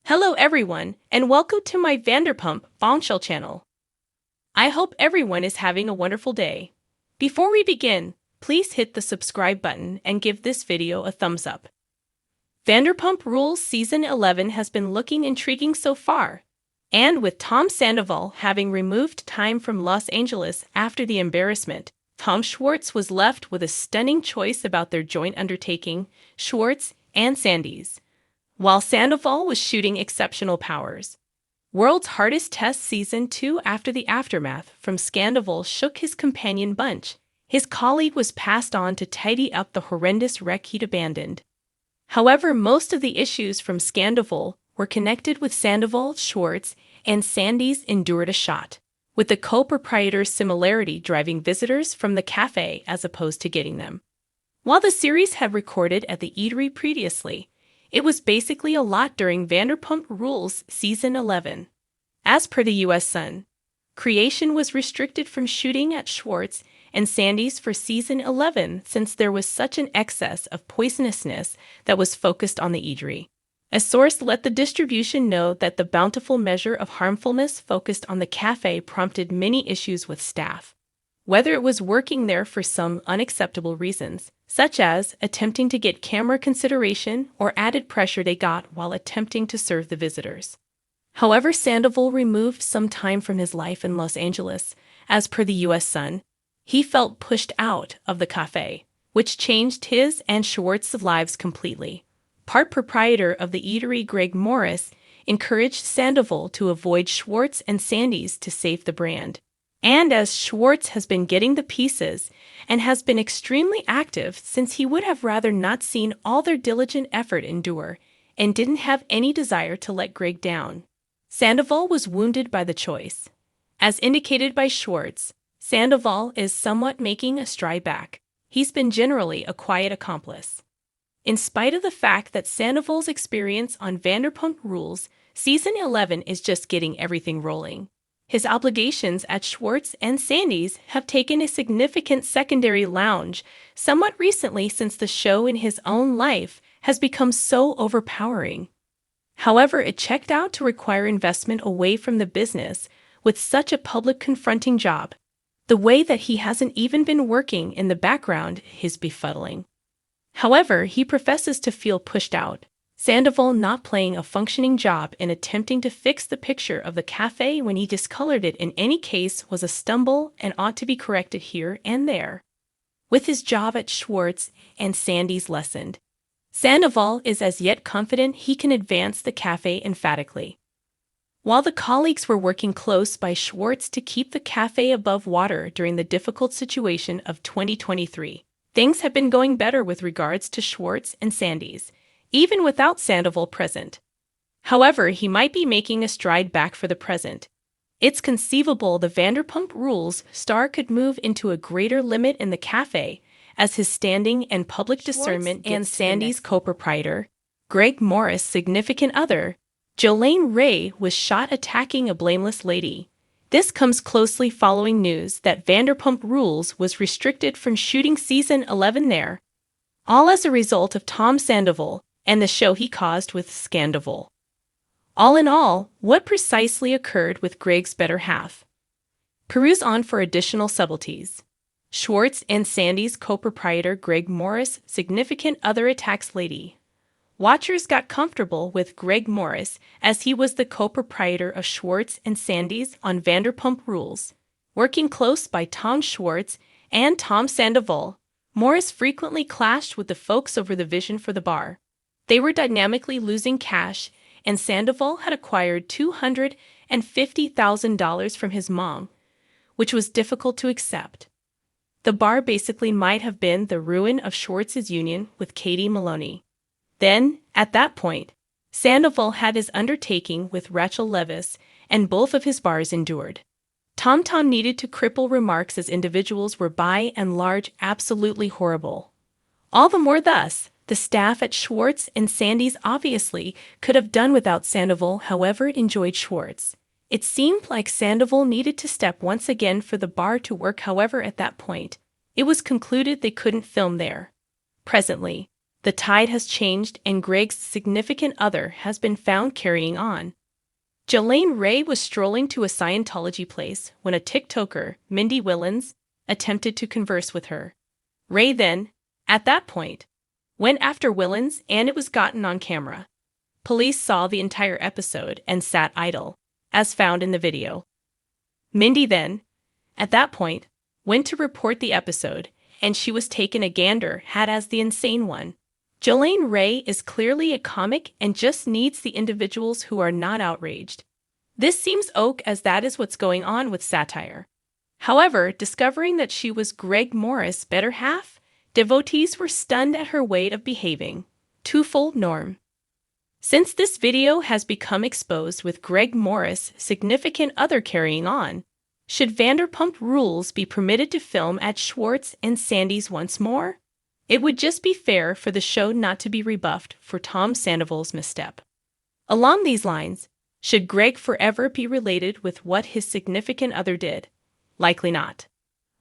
Hello everyone, and welcome to my Vanderpump Bombshell channel. I hope everyone is having a wonderful day. Before we begin, please hit the subscribe button and give this video a thumbs up. Vanderpump Rules Season 11 has been looking intriguing so far, and with Tom Sandoval having removed time from Los Angeles after the embarrassment, Tom Schwartz was left with a stunning choice about their joint undertaking, Schwartz and Sandy's. While Sandoval was shooting Exceptional Powers, World's Hardest Test Season 2 after the aftermath from Scandoval shook his companion bunch, his colleague was passed on to tidy up the horrendous wreck he'd abandoned. However, most of the issues from Scandoval were connected with Sandoval, Schwartz, and Sandy's endured a shot, with the co-proprietor's similarity driving visitors from the cafe as opposed to getting them. While the series had recorded at the eatery previously, it was basically a lot during Vanderpump Rules Season 11. As per the U.S. Sun, creation was restricted from shooting at Schwartz and Sandy's for Season 11 since there was such an excess of poisonousness that was focused on the eatery. A source let the distribution know that the bountiful measure of harmfulness focused on the cafe prompted many issues with staff, whether it was working there for some unacceptable reasons, such as attempting to get camera consideration or added pressure they got while attempting to serve the visitors. However, Sandoval removed some time from his life in Los Angeles. As per the U.S. Sun, he felt pushed out of the cafe, which changed his and Schwartz's lives completely. Part proprietor of the eatery Greg Morris encouraged Sandoval to avoid Schwartz and Sandy's to save the brand. And as Schwartz has been getting the pieces and has been extremely active since he would have rather not seen all their diligent effort endure and didn't have any desire to let Greg down, Sandoval was wounded by the choice. As indicated by Schwartz, Sandoval is somewhat making a stride back. He's been generally a quiet accomplice. In spite of the fact that Sandoval's experience on Vanderpump Rules Season 11 is just getting everything rolling, his obligations at Schwartz and Sandy's have taken a significant secondary lounge somewhat recently since the show in his own life has become so overpowering. However, it checked out to require investment away from the business with such a public confronting job. The way that he hasn't even been working in the background is befuddling. However, he professes to feel pushed out, Sandoval not playing a functioning job in attempting to fix the picture of the cafe when he discolored it in any case was a stumble and ought to be corrected here and there. With his job at Schwartz and Sandy's lessened, Sandoval is as yet confident he can advance the cafe emphatically. While the colleagues were working close by Schwartz to keep the cafe above water during the difficult situation of 2023, things have been going better with regards to Schwartz and Sandy's, even without Sandoval present. However, he might be making a stride back for the present. It's conceivable the Vanderpump Rules star could move into a greater limit in the cafe as his standing and public discernment and Sandy's co-proprietor, Greg Morris' significant other, Jolene Ray, was shot attacking a blameless lady. This comes closely following news that Vanderpump Rules was restricted from shooting Season 11 there, all as a result of Tom Sandoval and the show he caused with Scandoval. All in all, what precisely occurred with Greg's better half? Peruse on for additional subtleties. Schwartz and Sandy's co-proprietor Greg Morris' significant other attacks lady. Watchers got comfortable with Greg Morris as he was the co-proprietor of Schwartz and Sandy's on Vanderpump Rules. Working close by Tom Schwartz and Tom Sandoval, Morris frequently clashed with the folks over the vision for the bar. They were dynamically losing cash, and Sandoval had acquired $250,000 from his mom, which was difficult to accept. The bar basically might have been the ruin of Schwartz's union with Katie Maloney. Then, at that point, Sandoval had his undertaking with Rachel Leviss, and both of his bars endured. Tom needed to cripple remarks as individuals were by and large absolutely horrible. All the more thus, the staff at Schwartz and Sandy's obviously could have done without Sandoval, however it enjoyed Schwartz. It seemed like Sandoval needed to step once again for the bar to work. However, at that point, it was concluded they couldn't film there. Presently, The tide has changed and Greg's significant other has been found carrying on. Jolene Ray was strolling to a Scientology place when a TikToker, Mindy Willens, attempted to converse with her. Ray then, at that point, went after Willens and it was gotten on camera. Police saw the entire episode and sat idle, as found in the video. Mindy then, at that point, went to report the episode and she was taken a gander had as the insane one. Jolene Ray is clearly a comic and just needs the individuals who are not outraged. This seems ok as that is what's going on with satire. However, discovering that she was Greg Morris' better half, devotees were stunned at her way of behaving. Twofold norm. Since this video has become exposed with Greg Morris' significant other carrying on, should Vanderpump Rules be permitted to film at Schwartz and Sandy's once more? It would just be fair for the show not to be rebuffed for Tom Sandoval's misstep. Along these lines, should Greg forever be related with what his significant other did? Likely not.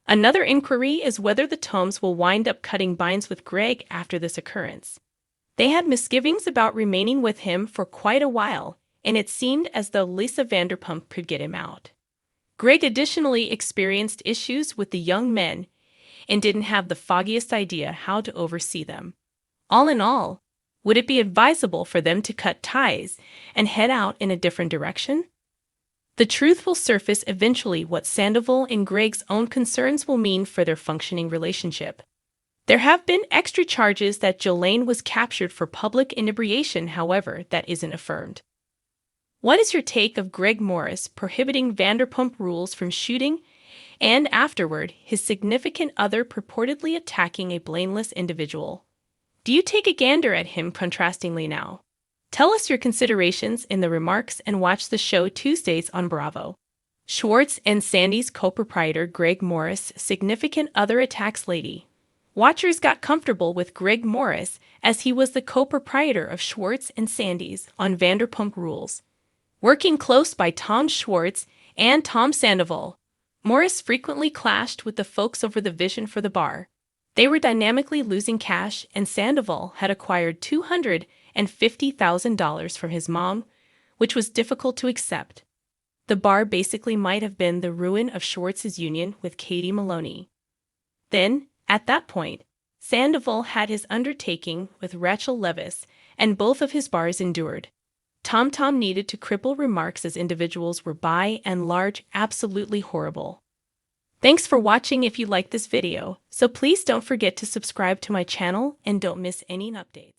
Another inquiry is whether the Toms will wind up cutting binds with Greg after this occurrence. They had misgivings about remaining with him for quite a while, and it seemed as though Lisa Vanderpump could get him out. Greg additionally experienced issues with the young men and didn't have the foggiest idea how to oversee them. All in all, would it be advisable for them to cut ties and head out in a different direction? The truth will surface eventually what Sandoval and Greg's own concerns will mean for their functioning relationship. There have been extra charges that Jolene was captured for public inebriation, however, that isn't affirmed. What is your take of Greg Morris prohibiting Vanderpump Rules from shooting and afterward his significant other purportedly attacking a blameless individual? Do you take a gander at him contrastingly now? Tell us your considerations in the remarks and watch the show Tuesdays on Bravo. Schwartz and Sandy's co-proprietor Greg Morris' significant other attacks lady. Watchers got comfortable with Greg Morris as he was the co-proprietor of Schwartz and Sandy's on Vanderpump Rules. Working close by Tom Schwartz and Tom Sandoval, Morris frequently clashed with the folks over the vision for the bar. They were dynamically losing cash, and Sandoval had acquired $250,000 from his mom, which was difficult to accept. The bar basically might have been the ruin of Schwartz's union with Katie Maloney. Then, at that point, Sandoval had his undertaking with Rachel Leviss, and both of his bars endured. Tom needed to cripple remarks as individuals were by and large absolutely horrible. Thanks for watching. If you liked this video, so please don't forget to subscribe to my channel and don't miss any updates.